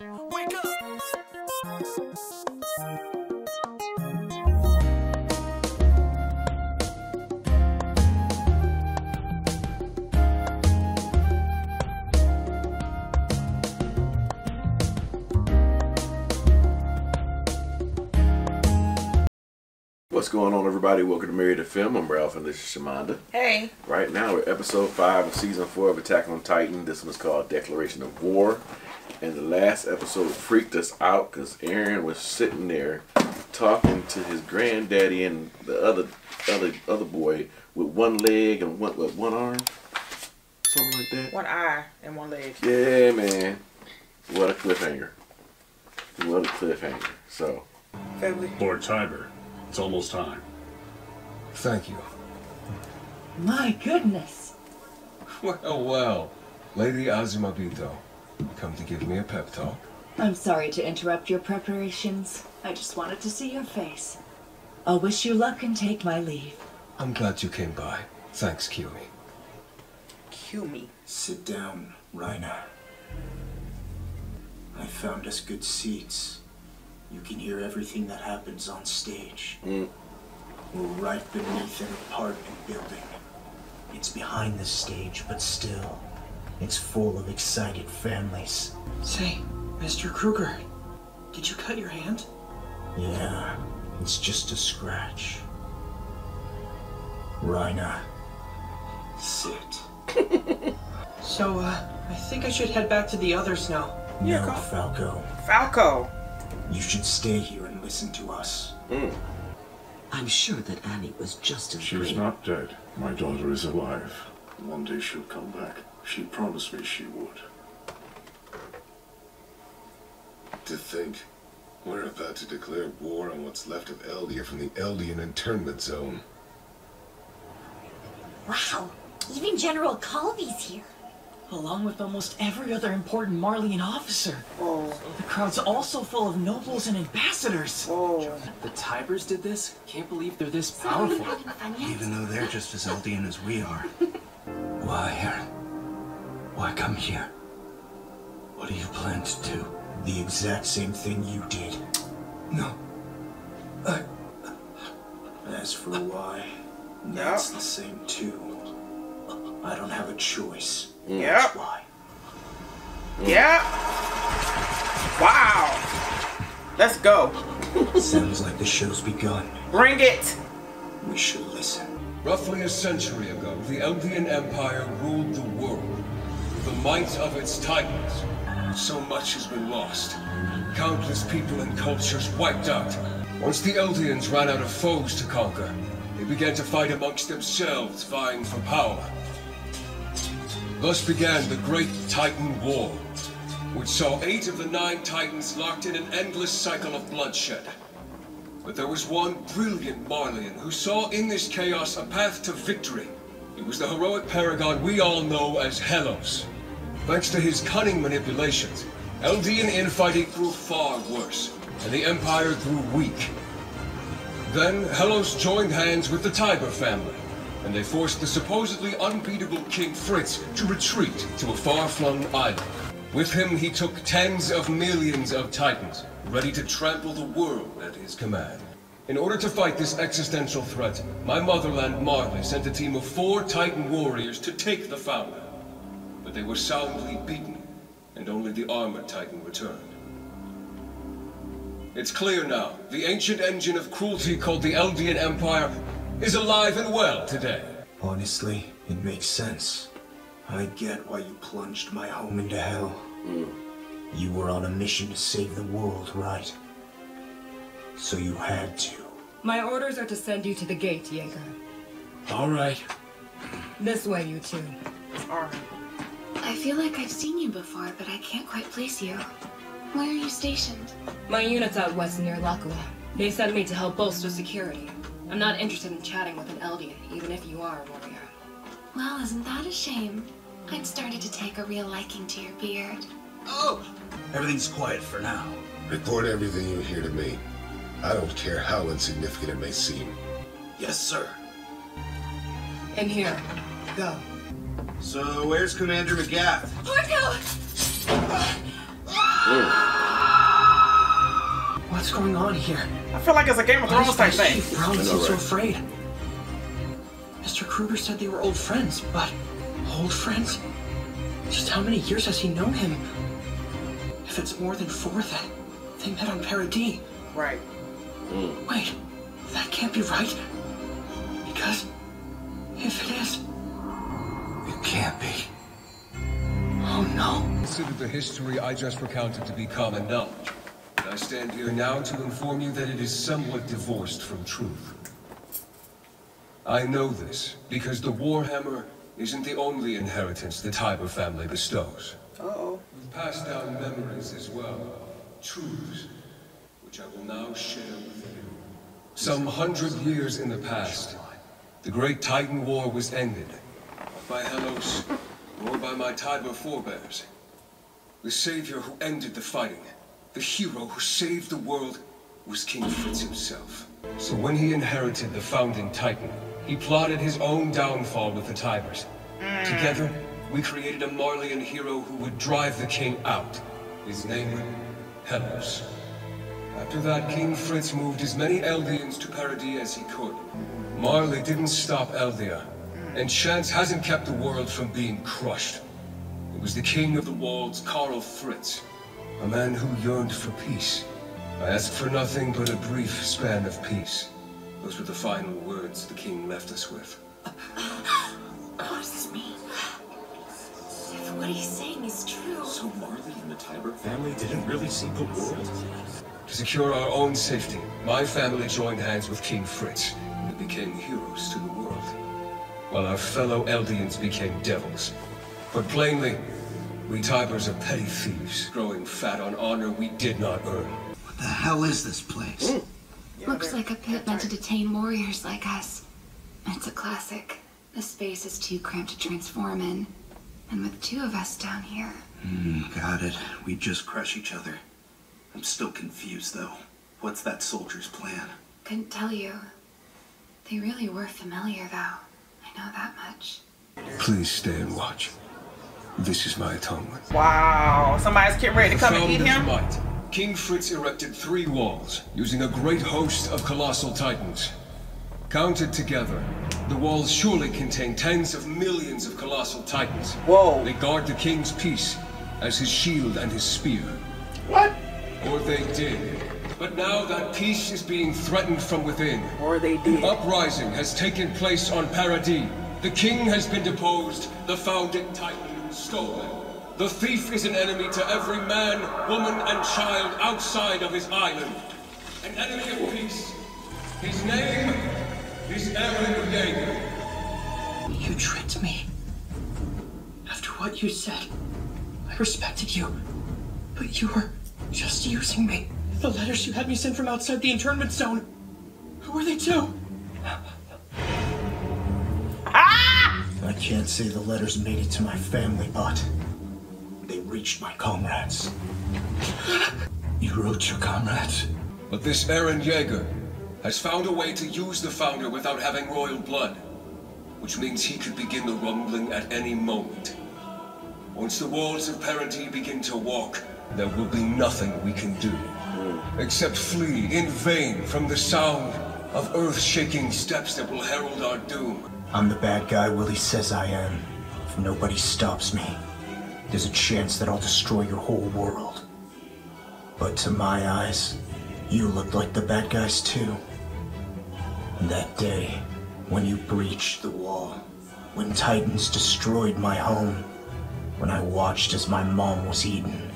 Wake up! What's going on, everybody? Welcome to ᴄʟɪᴛᴏ. I'm Ralph and this is Shamanda. Hey. Right now we're episode 5 of season 4 of Attack on Titan. This one's called Declaration of War. And the last episode freaked us out because Eren was sitting there talking to his granddaddy and the other boy with one leg and one arm. Something like that. One eye and one leg. Yeah, man. What a cliffhanger. What a cliffhanger. So. Family. Lord Tybur. It's almost time. Thank you. My goodness. Well. Lady Azumabito, come to give me a pep talk. I'm sorry to interrupt your preparations. I just wanted to see your face. I'll wish you luck and take my leave. I'm glad you came by. Thanks, Kyumi. Cue me. Sit down, Reiner. I found us good seats. You can hear everything that happens on stage. We're right beneath an apartment building. It's behind the stage, but still, it's full of excited families. Say, Mr. Kruger, did you cut your hand? Yeah, it's just a scratch. Reiner, sit. So, I think I should head back to the others now. Yeah, No, go. Falco. Falco. You should stay here and listen to us. I'm sure that Annie was just as She's brave. not dead. My daughter is alive. One day she'll come back. She promised me she would. To think, we're about to declare war on what's left of Eldia from the Eldian internment zone. Wow, even General Calvi's here. Along with almost every other important Marleyan officer. Oh. The crowd's also full of nobles and ambassadors. Oh. The Tyburs did this? Can't believe they're this So are you powerful. having fun yet? Even though they're just as Eldian as we are. Why, Eren? Why come here? What do you plan to do? The exact same thing you did. No. As for why, that's the same too. I don't have a choice. That's why. Yeah. Wow. Let's go. Sounds like the show's begun. Bring it. We should listen. Roughly a century ago, the Eldian Empire ruled the world with the might of its titans. So much has been lost. Countless people and cultures wiped out. Once the Eldians ran out of foes to conquer, they began to fight amongst themselves, vying for power. Thus began the Great Titan War, which saw 8 of the 9 Titans locked in an endless cycle of bloodshed. But there was one brilliant Marleyan who saw in this chaos a path to victory. It was the heroic paragon we all know as Helos. Thanks to his cunning manipulations, Eldian infighting grew far worse, and the Empire grew weak. Then Helos joined hands with the Tybur family, and they forced the supposedly unbeatable King Fritz to retreat to a far-flung island. With him, he took tens of millions of Titans, ready to trample the world at his command. In order to fight this existential threat, my motherland Marley sent a team of 4 Titan warriors to take the founder. But they were soundly beaten, and only the armored Titan returned. It's clear now, the ancient engine of cruelty called the Eldian Empire is alive and well today. Honestly, it makes sense. I get why you plunged my home into hell. You were on a mission to save the world, right? So you had to. My orders are to send you to the gate, Jaeger. All right. This way, you two. I feel like I've seen you before, but I can't quite place you. Where are you stationed? My unit's out west near Lakua. They sent me to help bolster security. I'm not interested in chatting with an Eldian, even if you are a warrior. Well, isn't that a shame? I'd started to take a real liking to your beard. Oh! Everything's quiet for now. Report everything you hear to me. I don't care how insignificant it may seem. Yes, sir. In here. Go. So, where's Commander McGath? Porco! going on here? I feel like it's a Game of Thrones type thing. Chief Brown seems so afraid. Mr. Kruger said they were old friends, but old friends? Just how many years has he known him? If it's more than 4, then they met on Paradis. Right. Wait, that can't be right. Because if it is, It can't be. oh no. Consider the history I just recounted to be common knowledge. And I stand here now to inform you that it is somewhat divorced from truth. I know this because the Warhammer isn't the only inheritance the Tybur family bestows. Uh-oh. We've passed down memories as well, truths, which I will now share with you. Some 100 years in the past, the Great Titan War was ended, not by Hellos, nor by my Tybur forebears. The savior who ended the fighting, the hero who saved the world, was King Fritz himself. So when he inherited the founding Titan, he plotted his own downfall with the Tyburs. Together, we created a Marleyan hero who would drive the king out. His name, Hellos. After that, King Fritz moved as many Eldians to Paradis as he could. Marley didn't stop Eldia, and chance hasn't kept the world from being crushed. It was the king of the walls, Karl Fritz, a man who yearned for peace. I asked for nothing but a brief span of peace. Those were the final words the king left us with. What does this mean? If what he's saying is true... So Marley and the Tybur family didn't really save the world? To secure our own safety, my family joined hands with King Fritz, and we became heroes to the world, while our fellow Eldians became devils. But plainly, we Tyburs are petty thieves, growing fat on honor we did not earn. What the hell is this place? Looks like a pit meant to detain warriors like us. It's a classic. The space is too cramped to transform in. And with 2 of us down here... Got it. We just crush each other. I'm still confused, though. What's that soldier's plan? Couldn't tell you. They really were familiar, though. I know that much. Please stay and watch. This is my atonement. Wow. Somebody's getting ready to come and eat him? Might, King Fritz erected 3 walls, using a great host of colossal titans. Counted together, the walls surely contain tens of millions of colossal titans. Whoa. They guard the king's peace as his shield and his spear. What? Or they did. But now that peace is being threatened from within. Or they did. An uprising has taken place on Paradis. The king has been deposed, the founding titan stolen. The thief is an enemy to every man, woman, and child outside of his island. An enemy of peace. His name is Eren Yeager. You tricked me. After what you said, I respected you. But you were just using me. The letters you had me send from outside the internment zone. Who were they to? I can't say the letters made it to my family, but they reached my comrades. You wrote your comrades? But this Eren Yeager has found a way to use the Founder without having royal blood, which means he could begin the rumbling at any moment. Once the walls of Paradis begin to walk, there will be nothing we can do, except flee in vain from the sound of earth-shaking steps that will herald our doom. I'm the bad guy Willy says I am. If nobody stops me, there's a chance that I'll destroy your whole world. But to my eyes, you looked like the bad guys too. That day, when you breached the wall, when Titans destroyed my home, when I watched as my mom was eaten,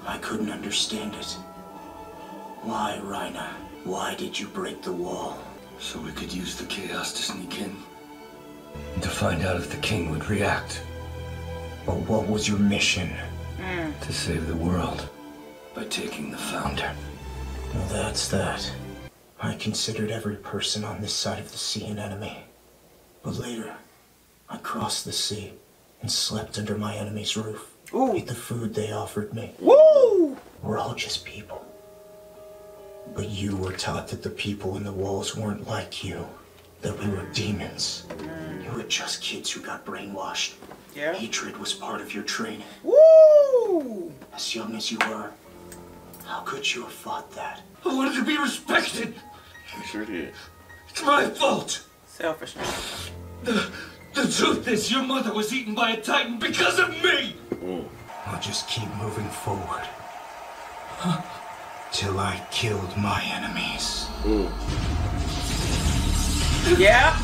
I couldn't understand it. Why, Reiner? Why did you break the wall? So we could use the chaos to sneak in. And to find out if the king would react. But what was your mission? To save the world. By taking the Founder. Well, that's that. I considered every person on this side of the sea an enemy. But later, I crossed the sea and slept under my enemy's roof. Ate the food they offered me. Woo! We're all just people. But you were taught that the people in the walls weren't like you. That we were demons. You were just kids who got brainwashed. Yeah. Hatred was part of your training. Woo! As young as you were, How could you have fought that? I wanted to be respected. You sure did. It's my fault. Selfishness. The truth is, your mother was eaten by a Titan because of me. I'll just keep moving forward. Till I killed my enemies. Yep.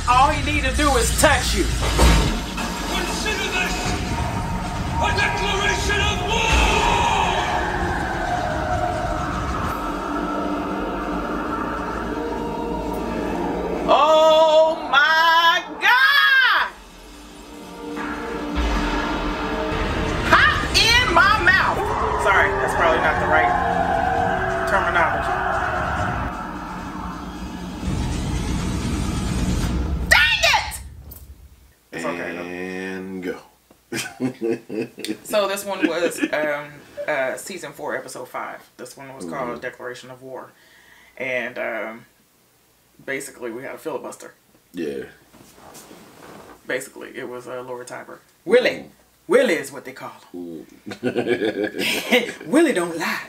All he need to do is touch you. Consider this a declaration of war! Oh my God! Hot in my mouth. Sorry, that's probably not the right terminology. It's okay, and go. So this one was season 4, episode 5. This one was called Declaration of War, and basically we had a filibuster. Yeah. Basically, it was Lord Tybur. Willy is what they call him. Willy don't lie.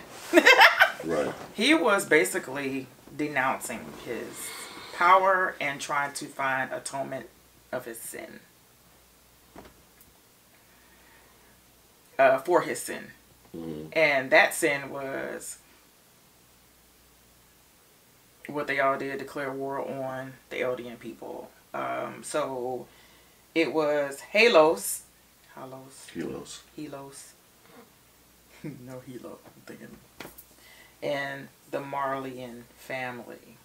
Right. He was basically denouncing his power and trying to find atonement of his sin. For his sin. And that sin was what they all did, declare war on the Eldian people. So it was Helos. No, Helo, I'm thinking. And the Marleyan family.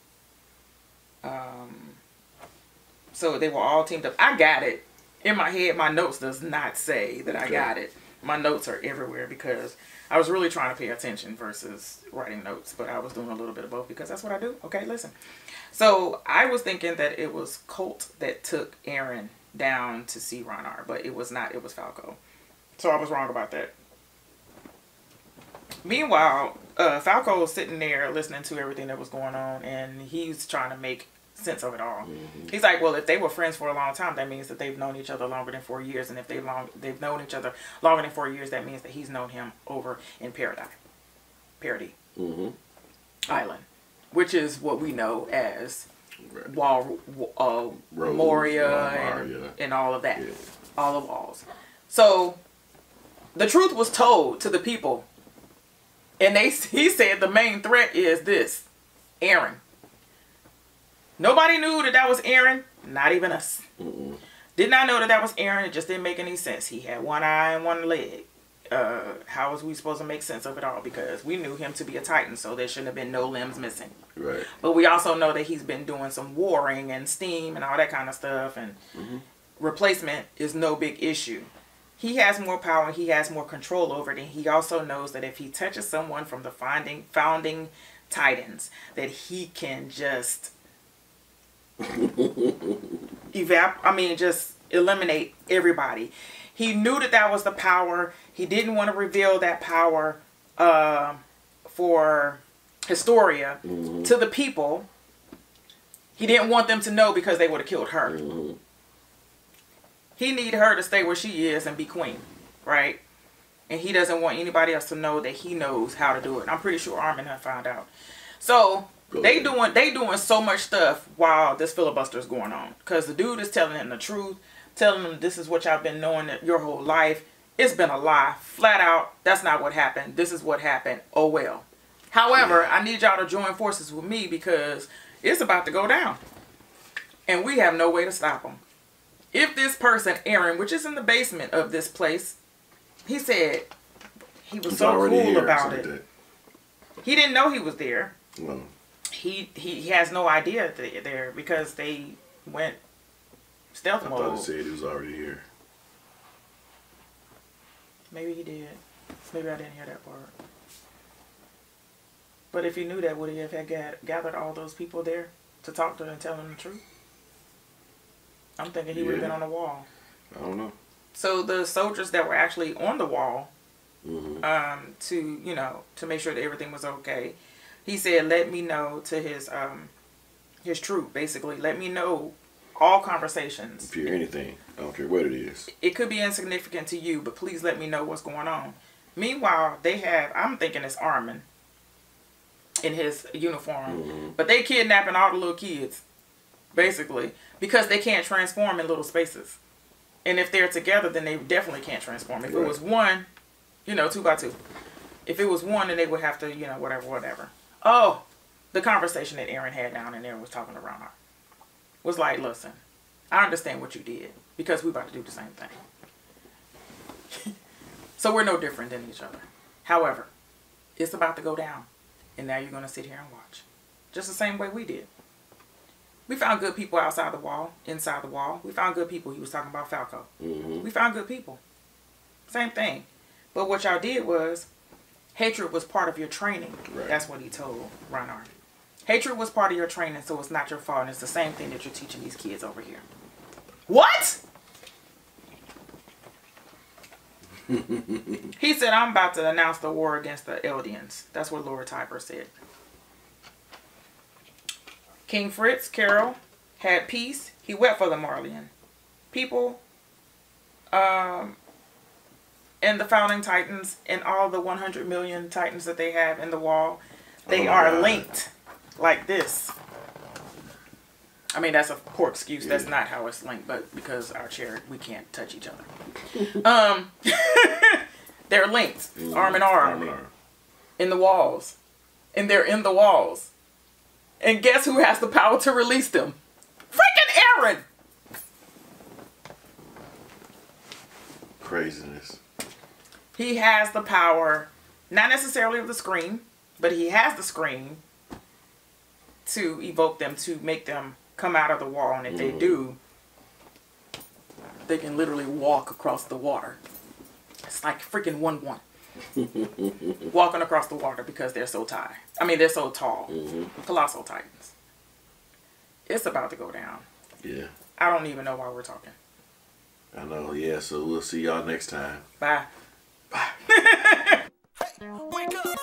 So they were all teamed up. I got it. In my head, my notes does not say that I got it. My notes are everywhere because I was really trying to pay attention versus writing notes. But I was doing a little bit of both because that's what I do. Okay, listen. So I was thinking that it was Colt that took Eren down to see Reiner. But it was not. It was Falco. So I was wrong about that. Meanwhile, Falco was sitting there listening to everything that was going on. And he's trying to make sense of it all. He's like, well, if they were friends for a long time, that means that they've known each other longer than 4 years, and if they've known each other longer than 4 years, that means that he's known him over in Parody Island, which is what we know as Moria and all of that, all the walls. So the truth was told to the people, and he said the main threat is this: Eren. Nobody knew that was Eren, not even us. Did not know that was Eren. It just didn't make any sense. He had one eye and one leg. How was we supposed to make sense of it all? Because we knew him to be a Titan, so there shouldn't have been no limbs missing. Right. But we also know that he's been doing some warring and steam and all that kind of stuff, and replacement is no big issue. He has more power. He has more control over it, and he also knows that if he touches someone from the founding Titans, that he can just just eliminate everybody. He knew that was the power. He didn't want to reveal that power for Historia to the people. He didn't want them to know because they would have killed her. He needed her to stay where she is and be queen, right? And he doesn't want anybody else to know that he knows how to do it. I'm pretty sure Armin had found out. So they doing so much stuff while this filibuster is going on, because the dude is telling them the truth, telling them this is what y'all been knowing your whole life. It's been a lie, flat out. That's not what happened. This is what happened. Oh well. However, I need y'all to join forces with me because it's about to go down, and we have no way to stop him. If this person, Eren, which is in the basement of this place, he said he was so cool about it. He didn't know he was there. No. He has no idea there because they went stealth mode. I thought he said he was already here. Maybe he did. Maybe I didn't hear that part. But if he knew that, would he have gathered all those people there to talk to them and tell them the truth? I'm thinking he would have been on the wall. I don't know. So the soldiers that were actually on the wall, to make sure that everything was okay, he said, let me know to his troop, basically. Let me know all conversations. If you hear anything, I don't care what it is. It could be insignificant to you, but please let me know what's going on. Meanwhile, they have, I'm thinking it's Armin in his uniform. But they kidnapping all the little kids, basically, because they can't transform in little spaces. And if they're together, then they definitely can't transform. If it was one, you know, 2 by 2. If it was one, then they would have to, you know, whatever. Oh, the conversation that Eren had down in there was talking to Reiner. Was like, listen, I understand what you did because we're about to do the same thing. So we're no different than each other. However, it's about to go down. And now you're going to sit here and watch. Just the same way we did. We found good people outside the wall, inside the wall. We found good people. He was talking about Falco. We found good people. Same thing. But what y'all did was, hatred was part of your training. Right. That's what he told Reiner. Hatred was part of your training, so it's not your fault. And it's the same thing that you're teaching these kids over here. What? He said, I'm about to announce the war against the Eldians. That's what Willy Tybur said. King Fritz Carol had peace. He wept for the Marleyan people, and the founding titans, and all the 100 million titans that they have in the wall. They are linked like this. I mean, that's a poor excuse. That's not how it's linked, but because our chair, we can't touch each other. They're linked, arm in arm, in the walls. And they're in the walls. And guess who has the power to release them? Freaking Eren! Craziness. He has the power, not necessarily of the scream, but he has the scream to evoke them, to make them come out of the wall. And if they do, they can literally walk across the water. It's like freaking 1-1. Walking across the water because they're so tall. I mean, they're so tall. Colossal titans. It's about to go down. Yeah. I don't even know why we're talking. I know, yeah. So we'll see y'all next time. Bye. Wake up!